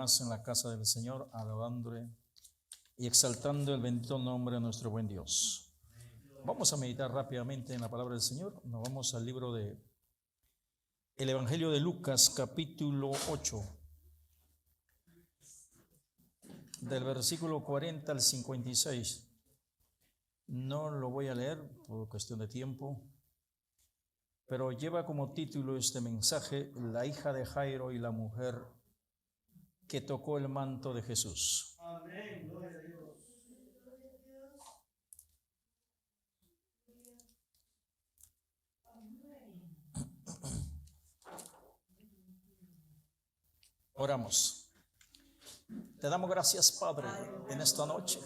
más en la casa del Señor, alabándole y exaltando el bendito nombre de nuestro buen Dios. Vamos a meditar rápidamente en la palabra del Señor. Nos vamos al libro de el Evangelio de Lucas, capítulo 8, del versículo 40 al 56. No lo voy a leer por cuestión de tiempo, pero lleva como título este mensaje: la hija de Jairo y la mujer que tocó el manto de Jesús. Amén. Gloria a Dios. Oramos. Te damos gracias, Padre, en esta noche.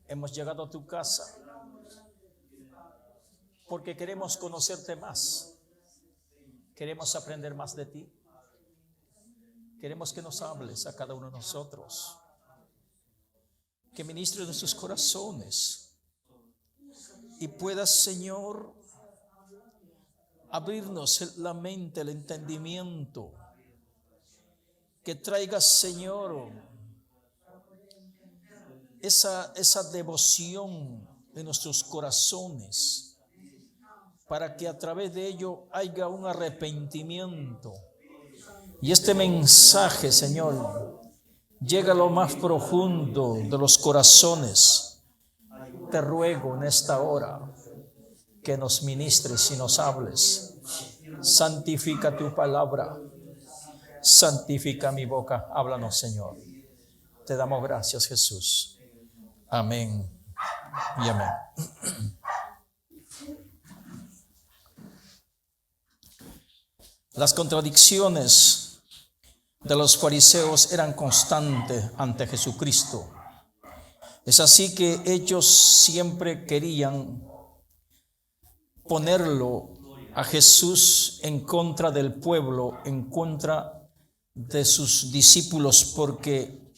Hemos llegado a tu casa porque queremos conocerte más. Queremos aprender más de ti. Queremos que nos hables a cada uno de nosotros, que ministres nuestros corazones y puedas, Señor, abrirnos la mente, el entendimiento, que traigas, Señor, esa devoción de nuestros corazones, para que a través de ello haya un arrepentimiento. Y este mensaje, Señor, llega a lo más profundo de los corazones. Te ruego en esta hora que nos ministres y nos hables. Santifica tu palabra. Santifica mi boca. Háblanos, Señor. Te damos gracias, Jesús. Amén y amén. Las contradicciones de los fariseos eran constantes ante Jesucristo. Es así que ellos siempre querían ponerlo a Jesús en contra del pueblo, en contra de sus discípulos, porque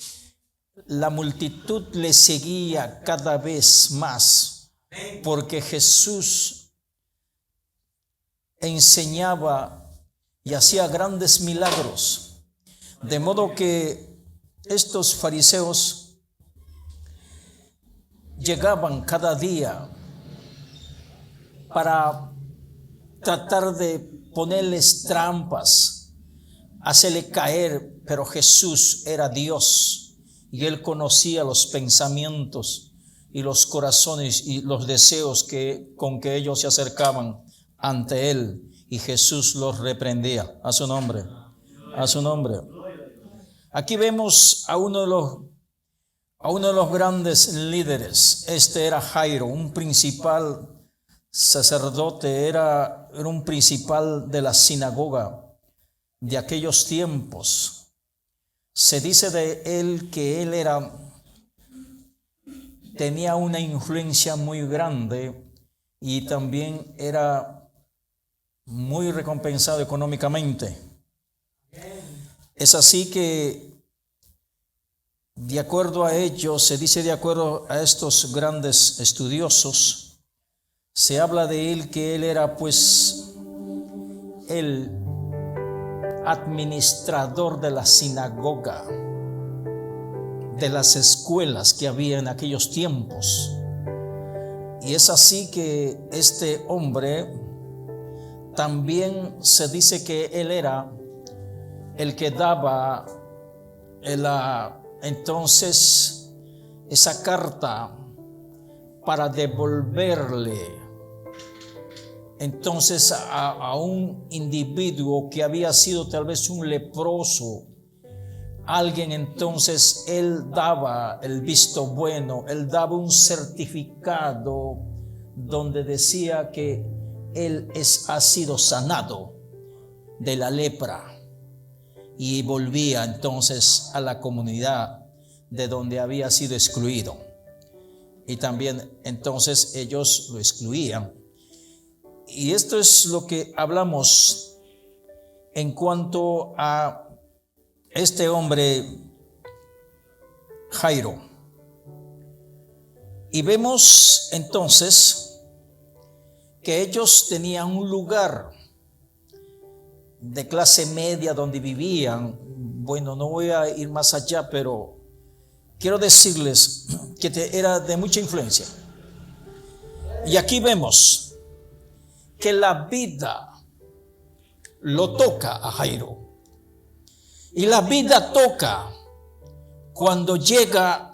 la multitud le seguía cada vez más, porque Jesús enseñaba y hacía grandes milagros. De modo que estos fariseos llegaban cada día para tratar de ponerles trampas, hacerle caer, pero Jesús era Dios y Él conocía los pensamientos y los corazones y los deseos con que ellos se acercaban ante Él, y Jesús los reprendía. A su nombre, a su nombre. Aquí vemos a uno de los grandes líderes. Este era Jairo, un principal sacerdote, era un principal de la sinagoga de aquellos tiempos. Se dice de él que él tenía una influencia muy grande y también era muy recompensado económicamente. Es así que, de acuerdo a ello, se dice, de acuerdo a estos grandes estudiosos, se habla de él que él era pues el administrador de la sinagoga, de las escuelas que había en aquellos tiempos. Y es así que este hombre también se dice que él era el que daba entonces esa carta para devolverle entonces a un individuo que había sido tal vez un leproso, alguien. Entonces él daba el visto bueno, él daba un certificado donde decía que él ha sido sanado de la lepra, y volvía entonces a la comunidad de donde había sido excluido. Y también entonces ellos lo excluían. Y esto es lo que hablamos en cuanto a este hombre Jairo. Y vemos entonces que ellos tenían un lugar de clase media donde vivían Bueno, no voy a ir más allá, pero quiero decirles que era de mucha influencia. Y aquí vemos que la vida lo toca a Jairo. Y la vida toca cuando llega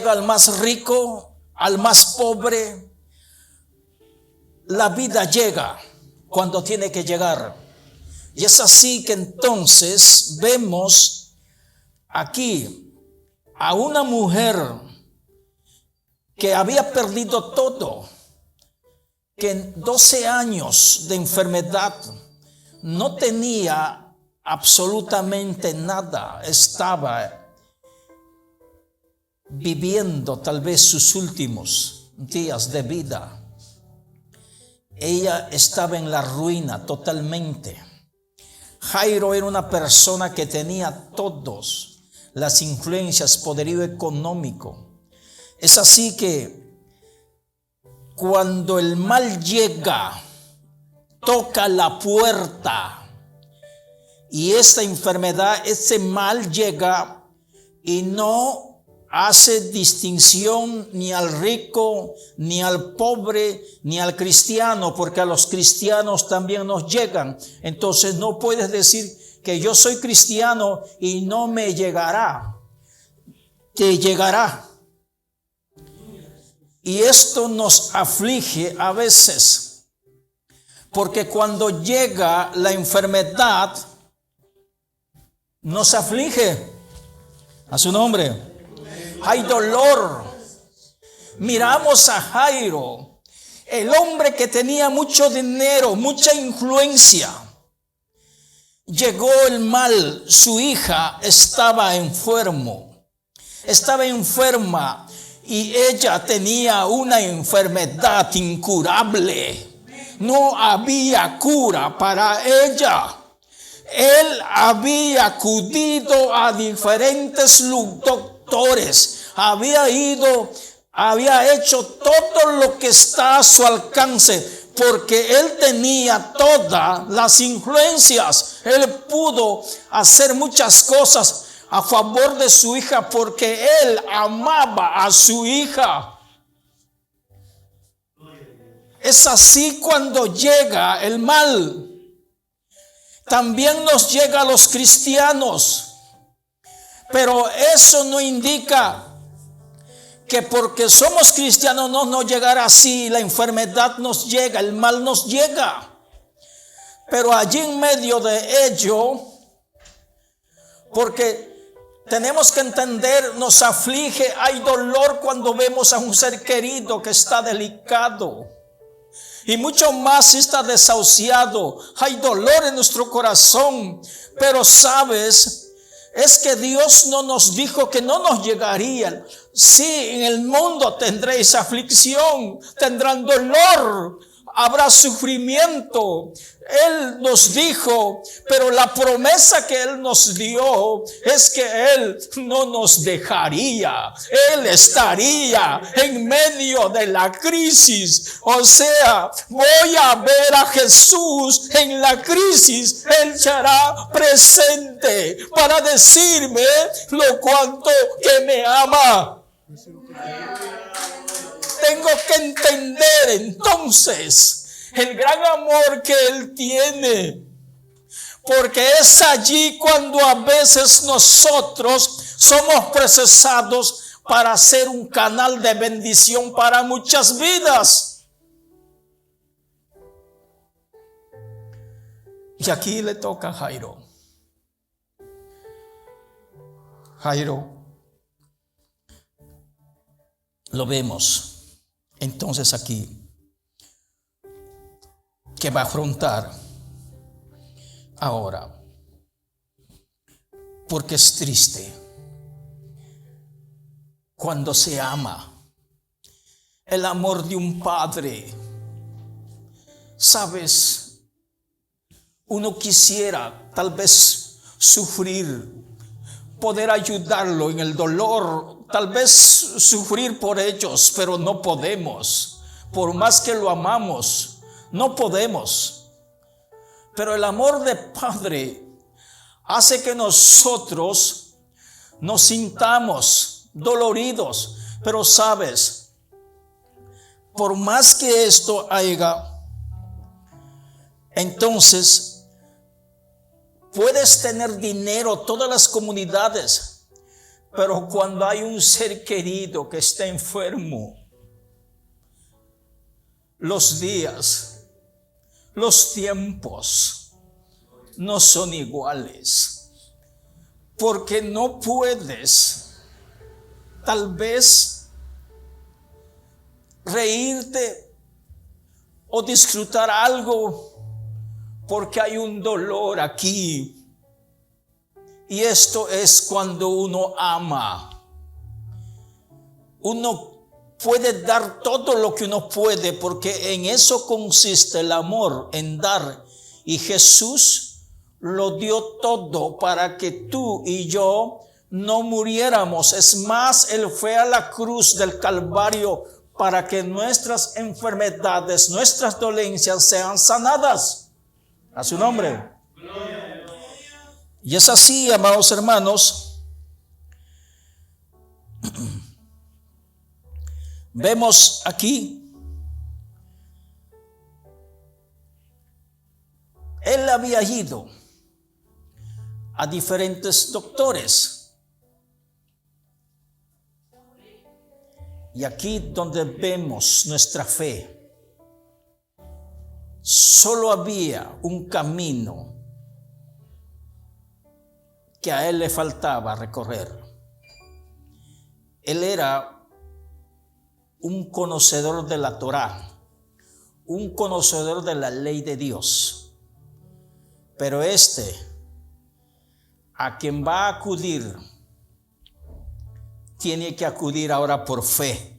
al más rico, al más pobre. La vida llega cuando tiene que llegar. Y es así que entonces vemos aquí a una mujer que había perdido todo, que en 12 años de enfermedad no tenía absolutamente nada, estaba viviendo tal vez sus últimos días de vida. Ella estaba en la ruina totalmente. Jairo era una persona que tenía todas las influencias, poderío económico. Es así que cuando el mal llega, toca la puerta, y esta enfermedad, ese mal llega y no hace distinción ni al rico, ni al pobre, ni al cristiano, porque a los cristianos también nos llegan. Entonces no puedes decir que yo soy cristiano y no me llegará. Te llegará. Y esto nos aflige a veces, porque cuando llega la enfermedad, nos aflige. A su nombre. Hay dolor. Miramos a Jairo, el hombre que tenía mucho dinero, mucha influencia. Llegó el mal, su hija estaba enferma y ella tenía una enfermedad incurable. No había cura para ella. Él había acudido a diferentes doctores, había hecho todo lo que está a su alcance, porque él tenía todas las influencias. Él pudo hacer muchas cosas a favor de su hija, porque él amaba a su hija. Es así cuando llega el mal. También nos llega a los cristianos, pero eso no indica que porque somos cristianos no nos llegará así. La enfermedad nos llega, el mal nos llega, pero allí en medio de ello, porque tenemos que entender, nos aflige, hay dolor cuando vemos a un ser querido que está delicado. Y mucho más si está desahuciado. Hay dolor en nuestro corazón. Pero sabes, es que Dios no nos dijo que no nos llegaría. Sí, en el mundo tendréis aflicción, tendrán dolor, habrá sufrimiento. Él nos dijo, pero la promesa que Él nos dio es que Él no nos dejaría. Él estaría en medio de la crisis. O sea, voy a ver a Jesús en la crisis. Él será presente para decirme lo cuanto que me ama. Tengo que entender entonces el gran amor que Él tiene, porque es allí cuando a veces nosotros somos procesados para ser un canal de bendición para muchas vidas. Y aquí le toca a Jairo. Lo vemos entonces aquí, que va a afrontar ahora, porque es triste cuando se ama. El amor de un padre, sabes, uno quisiera tal vez sufrir, poder ayudarlo en el dolor, tal vez sufrir por ellos, pero no podemos. Por más que lo amamos, no podemos. Pero el amor de padre hace que nosotros nos sintamos doloridos. Pero sabes, por más que esto haya, entonces puedes tener dinero, todas las comunidades, pero cuando hay un ser querido que está enfermo, los días, los tiempos no son iguales, porque no puedes tal vez reírte o disfrutar algo porque hay un dolor aquí. Y esto es cuando uno ama. Uno puede dar todo lo que uno puede, porque en eso consiste el amor, en dar. Y Jesús lo dio todo para que tú y yo no muriéramos. Es más, Él fue a la cruz del Calvario para que nuestras enfermedades, nuestras dolencias sean sanadas. A su nombre. Y es así, amados hermanos. Vemos aquí, él había ido a diferentes doctores. Y aquí donde vemos nuestra fe, solo había un camino que a él le faltaba recorrer. Él era un conocedor de la Torá, un conocedor de la ley de Dios. Pero a quien va a acudir, tiene que acudir ahora por fe.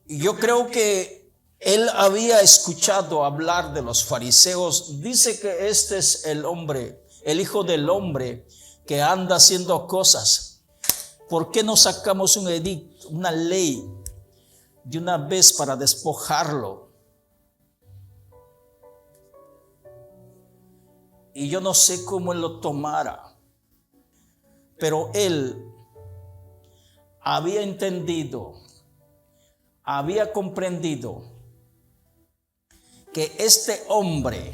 Y yo creo que él había escuchado hablar de los fariseos. Dice que este es el hombre, el hijo del hombre que anda haciendo cosas. ¿Por qué no sacamos un edicto, una ley de una vez para despojarlo? Y yo no sé cómo él lo tomara, pero él había entendido, había comprendido que este hombre,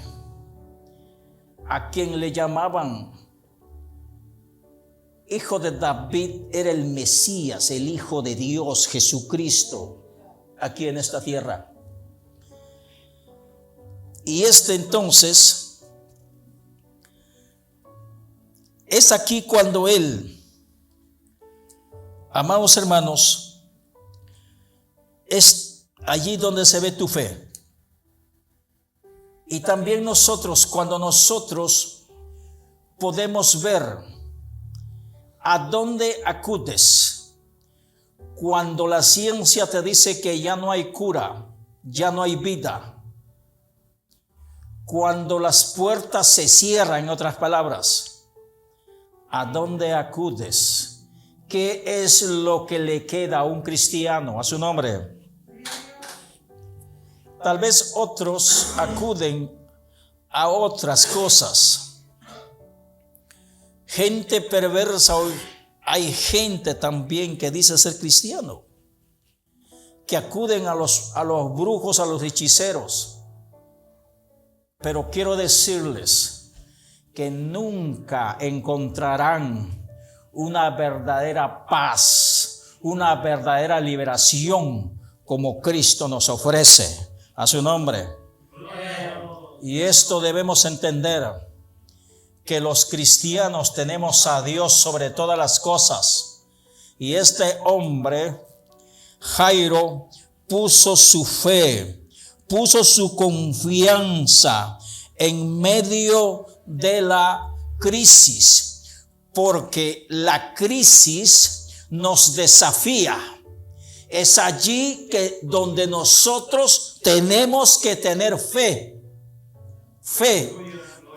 a quien le llamaban hijo de David, era el Mesías, el Hijo de Dios, Jesucristo, aquí en esta tierra. Y entonces, es aquí cuando él, amados hermanos, es allí donde se ve tu fe. Y también nosotros, cuando nosotros podemos ver ¿a dónde acudes? Cuando la ciencia te dice que ya no hay cura, ya no hay vida. Cuando las puertas se cierran, en otras palabras, ¿a dónde acudes? ¿Qué es lo que le queda a un cristiano? A su nombre. Tal vez otros acuden a otras cosas. Gente perversa, hay gente también que dice ser cristiano, que acuden a los brujos, a los hechiceros. Pero quiero decirles que nunca encontrarán una verdadera paz, una verdadera liberación como Cristo nos ofrece. A su nombre. Y esto debemos entender, que los cristianos tenemos a Dios sobre todas las cosas. Y este hombre, Jairo, puso su fe, puso su confianza en medio de la crisis, porque la crisis nos desafía. Es allí donde nosotros tenemos que tener fe.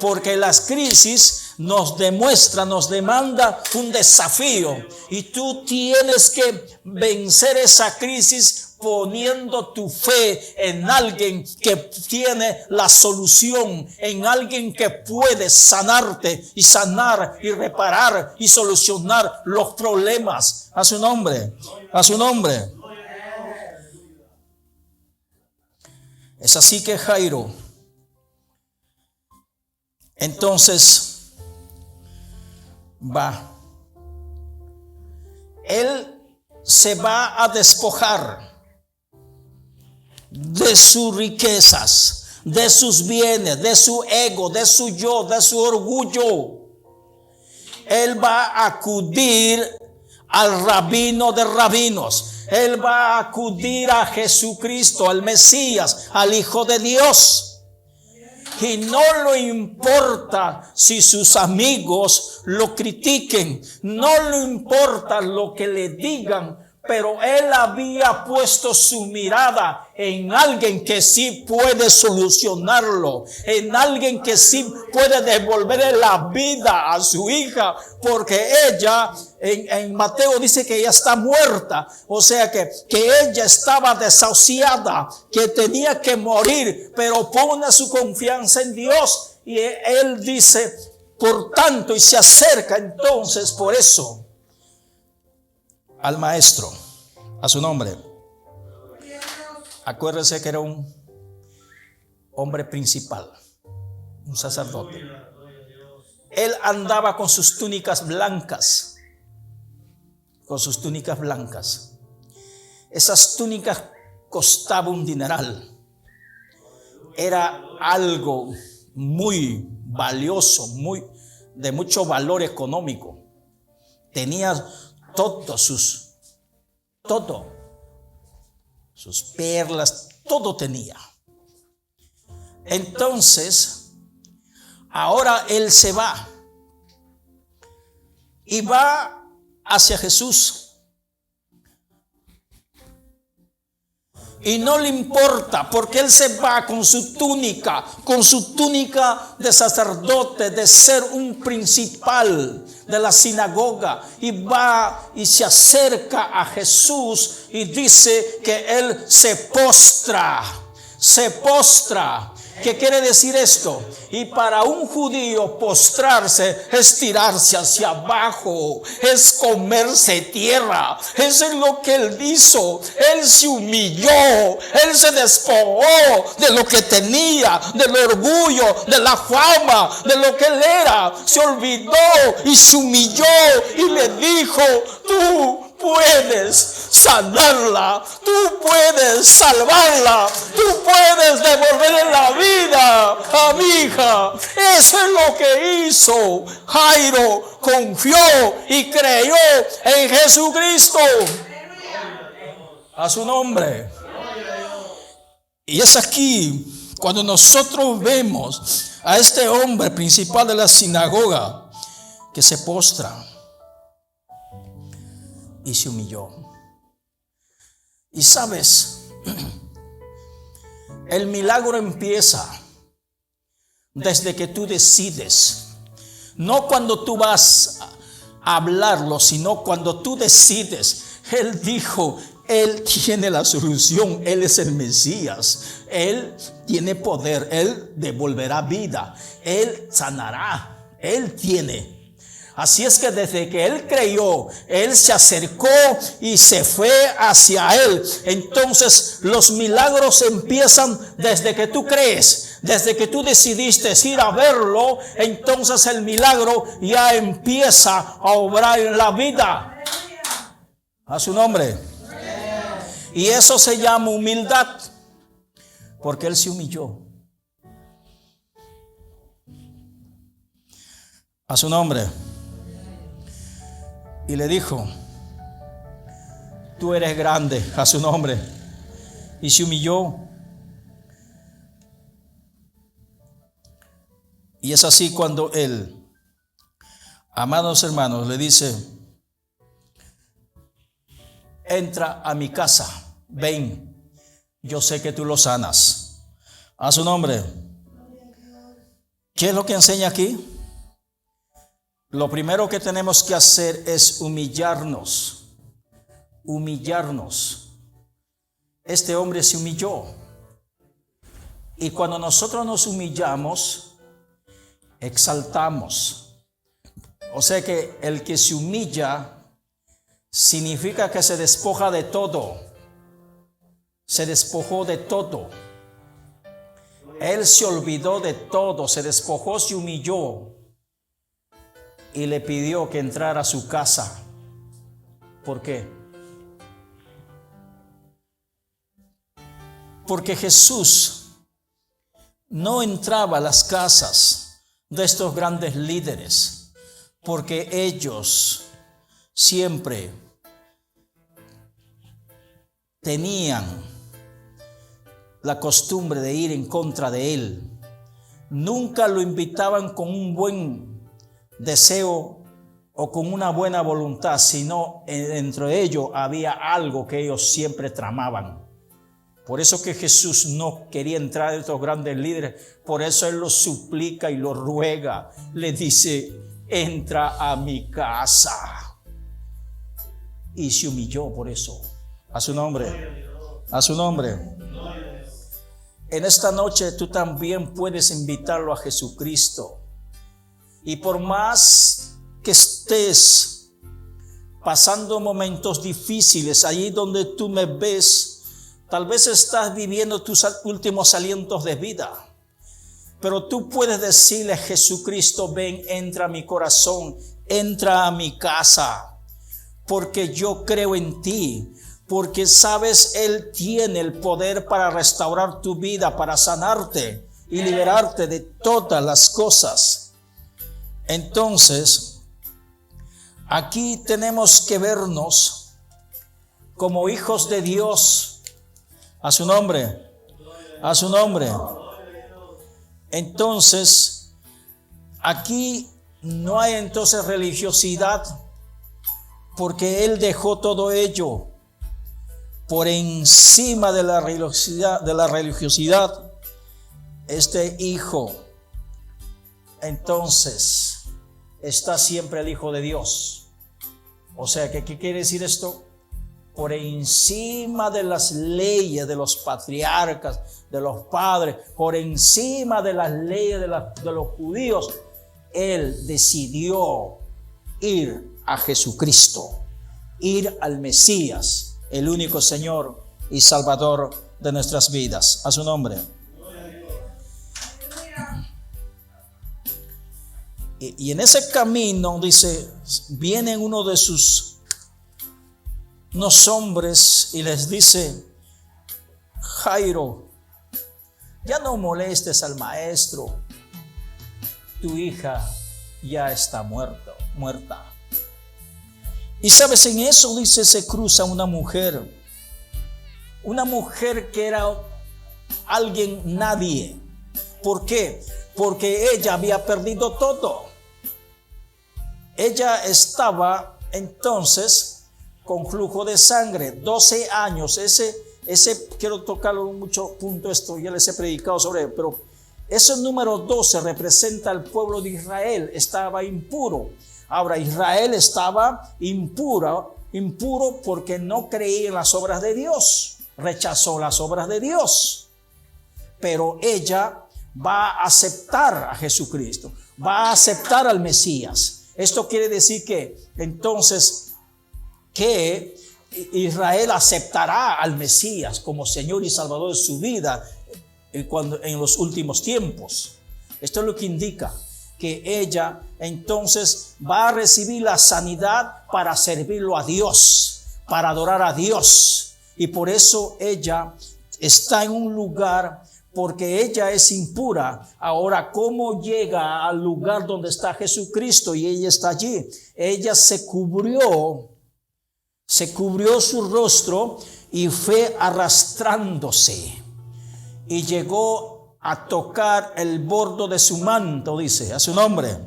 Porque las crisis nos demuestra, nos demanda un desafío. Y tú tienes que vencer esa crisis poniendo tu fe en alguien que tiene la solución, en alguien que puede sanarte y sanar y reparar y solucionar los problemas. A su nombre, a su nombre. Es así que Jairo, entonces, va. Él se va a despojar de sus riquezas, de sus bienes, de su ego, de su yo, de su orgullo. Él va a acudir al rabino de rabinos. Él va a acudir a Jesucristo, al Mesías, al Hijo de Dios. Y no le importa si sus amigos lo critiquen, no le importa lo que le digan, pero él había puesto su mirada en alguien que sí puede solucionarlo, en alguien que sí puede devolverle la vida a su hija, porque ella, en Mateo dice que ella está muerta, o sea que ella estaba desahuciada, que tenía que morir, pero pone su confianza en Dios, y él dice, por tanto, y se acerca entonces por eso al maestro, a su nombre. Acuérdese que era un hombre principal, un sacerdote. Él andaba con sus túnicas blancas, Esas túnicas costaban un dineral. Era algo muy valioso, de mucho valor económico. Tenía sus perlas, todo tenía. Entonces, ahora él se va y va hacia Jesús. Y no le importa, porque él se va con su túnica de sacerdote, de ser un principal de la sinagoga, y va y se acerca a Jesús y dice que él se postra. ¿Qué quiere decir esto? Y para un judío postrarse es tirarse hacia abajo, es comerse tierra. Eso es lo que él hizo. Él se humilló, él se despojó de lo que tenía, del orgullo, de la fama, de lo que él era. Se olvidó y se humilló y le dijo: tú puedes sanarla, tú puedes salvarla, tú puedes devolverle la vida a mi hija. Eso es lo que hizo Jairo. Confió y creyó en Jesucristo. A su nombre. Y es aquí cuando nosotros vemos a este hombre principal de la sinagoga que se postra y se humilló. Y sabes, el milagro empieza desde que tú decides. No cuando tú vas a hablarlo, sino cuando tú decides. Él dijo: él tiene la solución, él es el Mesías, él tiene poder, él devolverá vida, él sanará, él tiene. Así es que desde que él creyó, él se acercó y se fue hacia él. Entonces los milagros empiezan desde que tú crees, desde que tú decidiste ir a verlo. Entonces el milagro ya empieza a obrar en la vida. A su nombre. Y eso se llama humildad, porque él se humilló. A su nombre. Y le dijo: tú eres grande. A su nombre. Y se humilló. Y es así cuando él, amados hermanos, le dice: entra a mi casa, ven, yo sé que tú lo sanas. A su nombre. ¿Qué es lo que enseña aquí? Lo primero que tenemos que hacer es humillarnos. Humillarnos. Este hombre se humilló. Y cuando nosotros nos humillamos, exaltamos. O sea que el que se humilla significa que se despoja de todo. Se despojó de todo. Él se olvidó de todo, se despojó, se humilló y le pidió que entrara a su casa. ¿Por qué? Porque Jesús no entraba a las casas de estos grandes líderes, porque ellos siempre tenían la costumbre de ir en contra de él. Nunca lo invitaban con un buen deseo o con una buena voluntad, sino dentro de ellos había algo que ellos siempre tramaban. Por eso que Jesús no quería entrar en estos grandes líderes. Por eso Él los suplica y los ruega. Le dice, entra a mi casa. Y se humilló por eso. A su nombre. A su nombre. En esta noche tú también puedes invitarlo a Jesucristo. Y por más que estés pasando momentos difíciles, allí donde tú me ves, tal vez estás viviendo tus últimos alientos de vida. Pero tú puedes decirle a Jesucristo, ven, entra a mi corazón, entra a mi casa, porque yo creo en ti. Porque sabes, Él tiene el poder para restaurar tu vida, para sanarte y liberarte de todas las cosas. Entonces, aquí tenemos que vernos como hijos de Dios. A su nombre. A su nombre. Entonces, aquí no hay entonces religiosidad, porque Él dejó todo ello. Por encima de la religiosidad, este hijo, entonces, está siempre el Hijo de Dios. O sea, ¿qué quiere decir esto? Por encima de las leyes de los patriarcas, de los padres, por encima de las leyes de los judíos, Él decidió ir a Jesucristo, ir al Mesías, el único Señor y Salvador de nuestras vidas. A su nombre. Y en ese camino, dice, vienen unos hombres y les dice, Jairo, ya no molestes al maestro, tu hija ya está muerta. Y sabes, en eso, dice, se cruza una mujer que era alguien nadie. ¿Por qué? Porque ella había perdido todo. Ella estaba entonces con flujo de sangre, 12 años. Ese quiero tocarlo mucho punto, esto ya les he predicado sobre él, pero ese número 12 representa al pueblo de Israel. Estaba impuro. Ahora, Israel estaba impuro porque no creía en las obras de Dios, rechazó las obras de Dios. Pero ella va a aceptar a Jesucristo, va a aceptar al Mesías. Esto quiere decir que entonces que Israel aceptará al Mesías como Señor y Salvador de su vida en los últimos tiempos. Esto es lo que indica que ella entonces va a recibir la sanidad para servirlo a Dios, para adorar a Dios. Y por eso ella está en un lugar, porque ella es impura. Ahora, ¿cómo llega al lugar donde está Jesucristo y ella está allí? Ella se cubrió su rostro y fue arrastrándose y llegó a tocar el borde de su manto, dice, a su nombre.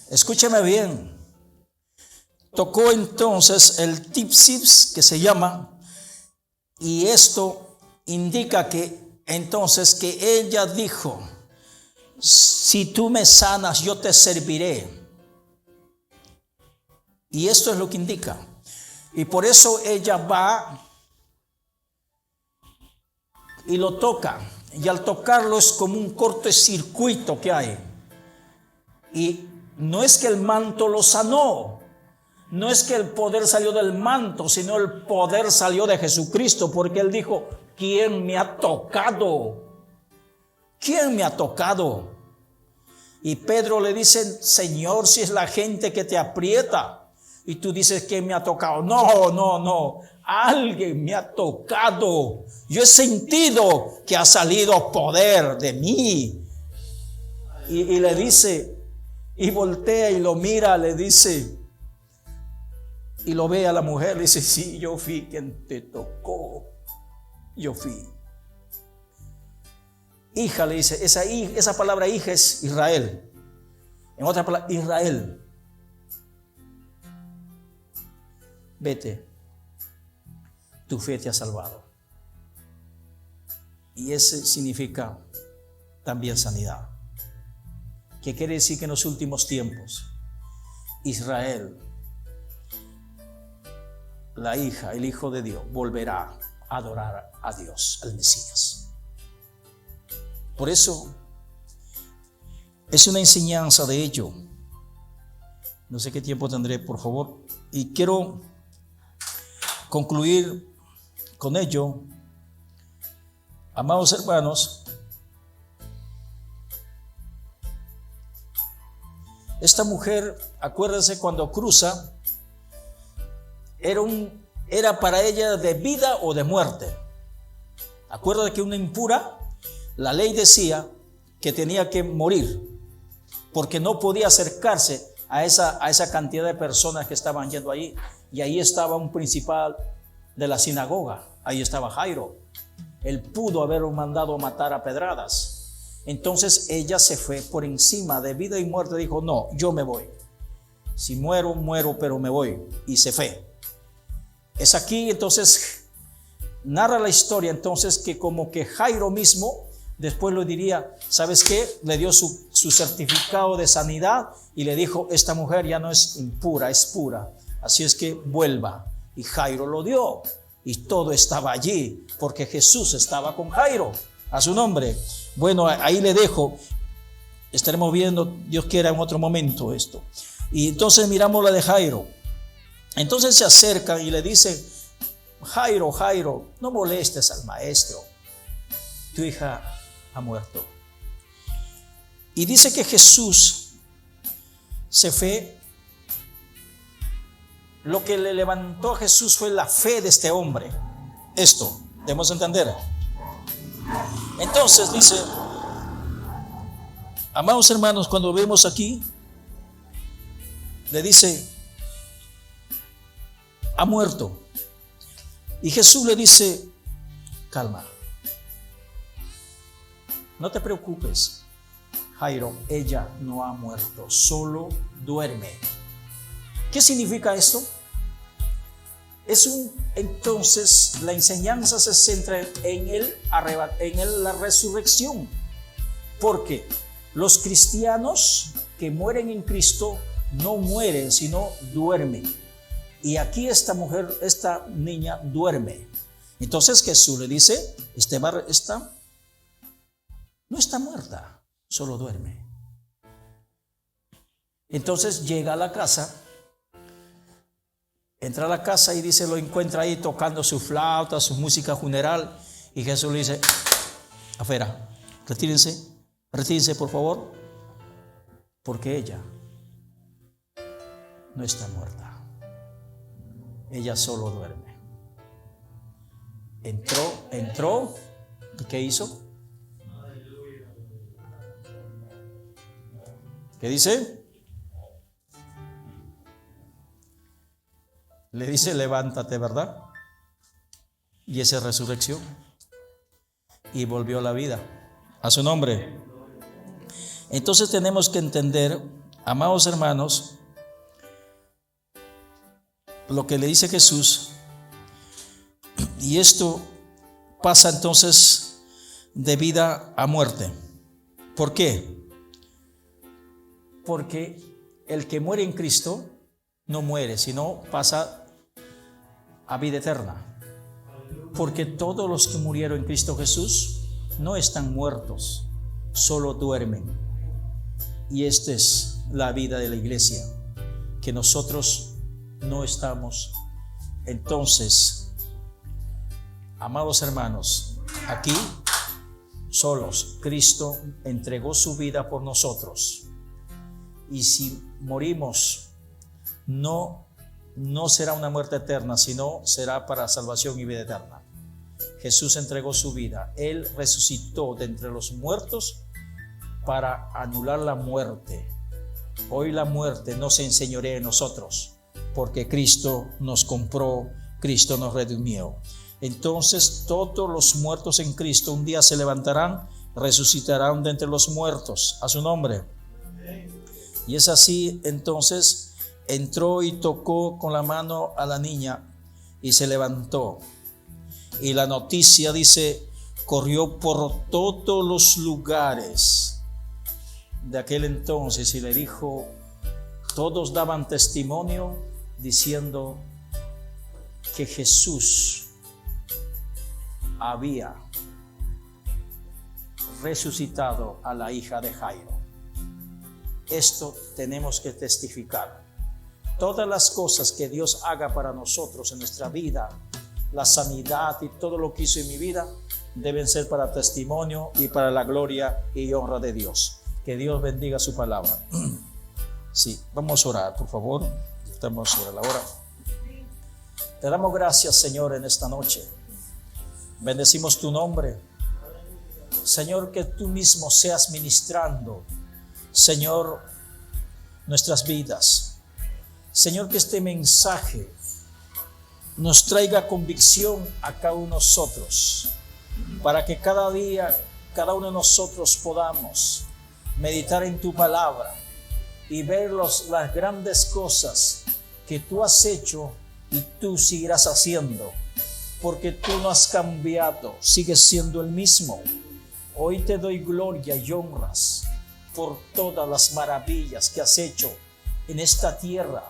Escúcheme bien. Tocó entonces el tipsips, que se llama, y esto indica que entonces que ella dijo, si tú me sanas, yo te serviré. Y esto es lo que indica. Y por eso ella va y lo toca. Y al tocarlo es como un cortocircuito que hay. Y no es que el manto lo sanó. No es que el poder salió del manto, sino el poder salió de Jesucristo. Porque Él dijo, ¿quién me ha tocado? ¿Quién me ha tocado? Y Pedro le dice, Señor, si es la gente que te aprieta. Y tú dices, ¿quién me ha tocado? No. Alguien me ha tocado. Yo he sentido que ha salido poder de mí. Y le dice, y voltea y lo mira, le dice, y lo ve a la mujer, le dice, sí, yo fui quien te tocó. Yo fui. Hija, le dice, esa palabra hija es Israel. En otra palabra, Israel. Vete, tu fe te ha salvado. Y ese significa también sanidad. Que quiere decir que en los últimos tiempos, Israel, la hija, el hijo de Dios, volverá a adorar a Dios, al Mesías. Por eso es una enseñanza de ello. No sé qué tiempo tendré, por favor. Y quiero concluir con ello. Amados hermanos, esta mujer, acuérdense, cuando cruza, era para ella de vida o de muerte. Acuérdate que una impura, la ley decía que tenía que morir, porque no podía acercarse a esa cantidad de personas que estaban yendo allí. Y ahí estaba un principal de la sinagoga, ahí estaba Jairo. Él pudo haber mandado matar a pedradas. Entonces ella se fue por encima de vida y muerte, dijo, no, yo me voy. Si muero, muero, pero me voy. Y se fue. Es aquí, entonces, narra la historia, entonces, que como que Jairo mismo, después lo diría, ¿sabes qué? Le dio su certificado de sanidad y le dijo, esta mujer ya no es impura, es pura. Así es que vuelva. Y Jairo lo dio. Y todo estaba allí, porque Jesús estaba con Jairo, a su nombre. Bueno, ahí le dejo. Estaremos viendo, Dios quiera, en otro momento esto. Y entonces miramos la de Jairo. Entonces se acerca y le dice, Jairo, no molestes al maestro. Tu hija ha muerto. Y dice que Jesús se fue. Lo que le levantó a Jesús fue la fe de este hombre. Esto, debemos entender. Entonces dice, amados hermanos, cuando vemos aquí, le dice, ha muerto. Y Jesús le dice, calma, no te preocupes, Jairo, ella no ha muerto, solo duerme. ¿Qué significa esto? Entonces la enseñanza se centra en la resurrección, porque los cristianos que mueren en Cristo no mueren, sino duermen. Y aquí esta mujer, esta niña duerme. Entonces Jesús le dice, esta no está muerta, solo duerme. Entonces llega a la casa. Entra a la casa y dice, lo encuentra ahí tocando su flauta, su música funeral. Y Jesús le dice, afuera, retírense por favor, porque ella no está muerta. Ella solo duerme. Entró, ¿y qué hizo? ¿Qué dice? Le dice, levántate, ¿verdad? Y esa es resurrección. Y volvió a la vida. A su nombre. Entonces tenemos que entender, amados hermanos, lo que le dice Jesús. Y esto pasa entonces de vida a muerte. ¿Por qué? Porque el que muere en Cristo no muere, sino pasa a vida eterna. Porque todos los que murieron en Cristo Jesús no están muertos, solo duermen. Y esta es la vida de la iglesia, que nosotros no estamos. Entonces, amados hermanos, aquí solos, Cristo entregó su vida por nosotros. Y si morimos, no será una muerte eterna, sino será para salvación y vida eterna. Jesús entregó su vida. Él resucitó de entre los muertos para anular la muerte. Hoy la muerte no se enseñorea en nosotros, porque Cristo nos compró, Cristo nos redimió. Entonces todos los muertos en Cristo un día se levantarán, resucitarán de entre los muertos, a su nombre. Y es así. Entonces entró y tocó con la mano a la niña y se levantó. Y la noticia dice, corrió por todos los lugares de aquel entonces y le dijo, todos daban testimonio diciendo que Jesús había resucitado a la hija de Jairo. Esto tenemos que testificar. Todas las cosas que Dios haga para nosotros en nuestra vida, la sanidad y todo lo que hizo en mi vida, deben ser para testimonio y para la gloria y honra de Dios. Que Dios bendiga su palabra. Sí, vamos a orar, por favor. Estamos sobre la hora. Te damos gracias, Señor, en esta noche. Bendecimos tu nombre. Señor, que tú mismo seas ministrando, Señor, nuestras vidas. Señor, que este mensaje nos traiga convicción a cada uno de nosotros, para que cada día, cada uno de nosotros podamos meditar en tu palabra y ver las grandes cosas que tú has hecho y tú seguirás haciendo, porque tú no has cambiado, sigues siendo el mismo. Hoy te doy gloria y honras por todas las maravillas que has hecho en esta tierra,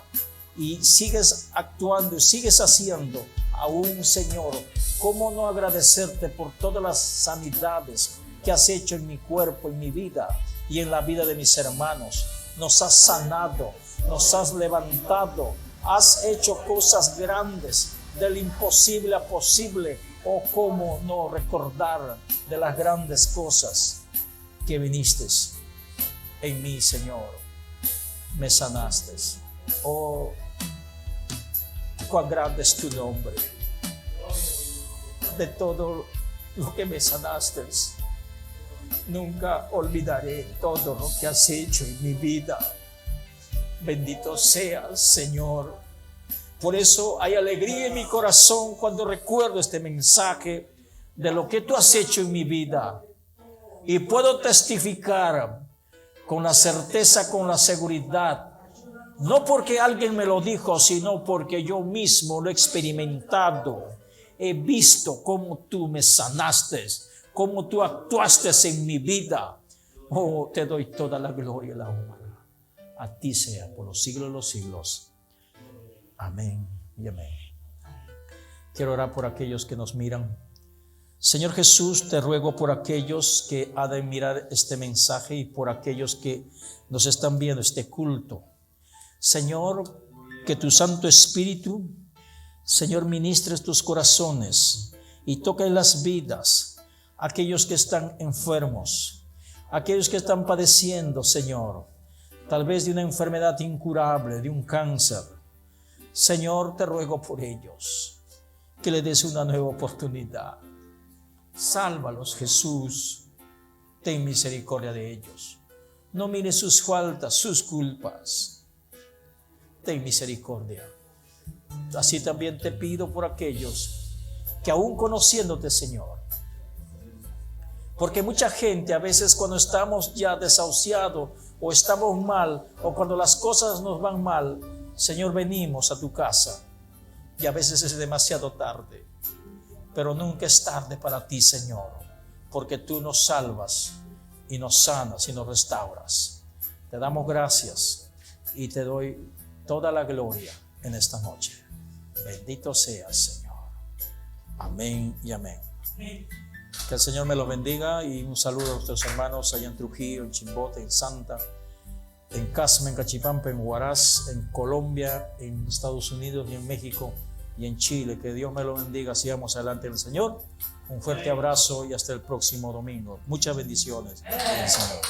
y sigues actuando y sigues haciendo aún, Señor. ¿Cómo no agradecerte por todas las sanidades que has hecho en mi cuerpo, en mi vida y en la vida de mis hermanos? Nos has sanado, nos has levantado, has hecho cosas grandes, del imposible a posible. Oh, cómo no recordar de las grandes cosas que viniste en mí, Señor. Me sanaste. Oh, cuán grande es tu nombre. De todo lo que me sanaste, nunca olvidaré todo lo que has hecho en mi vida. Bendito seas, Señor. Por eso hay alegría en mi corazón cuando recuerdo este mensaje de lo que tú has hecho en mi vida. Y puedo testificar con la certeza, con la seguridad, no porque alguien me lo dijo, sino porque yo mismo lo he experimentado. He visto cómo tú me sanaste, cómo tú actuaste en mi vida. Oh, te doy toda la gloria y la honra. A ti sea por los siglos de los siglos. Amén y amén. Quiero orar por aquellos que nos miran. Señor Jesús, te ruego por aquellos que han de mirar este mensaje y por aquellos que nos están viendo este culto. Señor, que tu Santo Espíritu, Señor, ministres tus corazones y toque las vidas, aquellos que están enfermos, aquellos que están padeciendo, Señor, tal vez de una enfermedad incurable, de un cáncer. Señor, te ruego por ellos, que le des una nueva oportunidad. Sálvalos, Jesús, ten misericordia de ellos. No mires sus faltas, sus culpas. Ten misericordia. Así también te pido por aquellos que aún conociéndote, Señor, porque mucha gente a veces cuando estamos ya desahuciados o estamos mal o cuando las cosas nos van mal, Señor, venimos a tu casa y a veces es demasiado tarde, pero nunca es tarde para ti, Señor, porque tú nos salvas y nos sanas y nos restauras. Te damos gracias y te doy toda la gloria en esta noche. Bendito seas, Señor. Amén y amén. Que el Señor me los bendiga, y un saludo a nuestros hermanos allá en Trujillo, en Chimbote, en Santa, en Casma, en Cachipampa, en Huaraz, en Colombia, en Estados Unidos y en México y en Chile. Que Dios me lo bendiga. Sigamos adelante en el Señor. Un fuerte abrazo y hasta el próximo domingo. Muchas bendiciones en el Señor.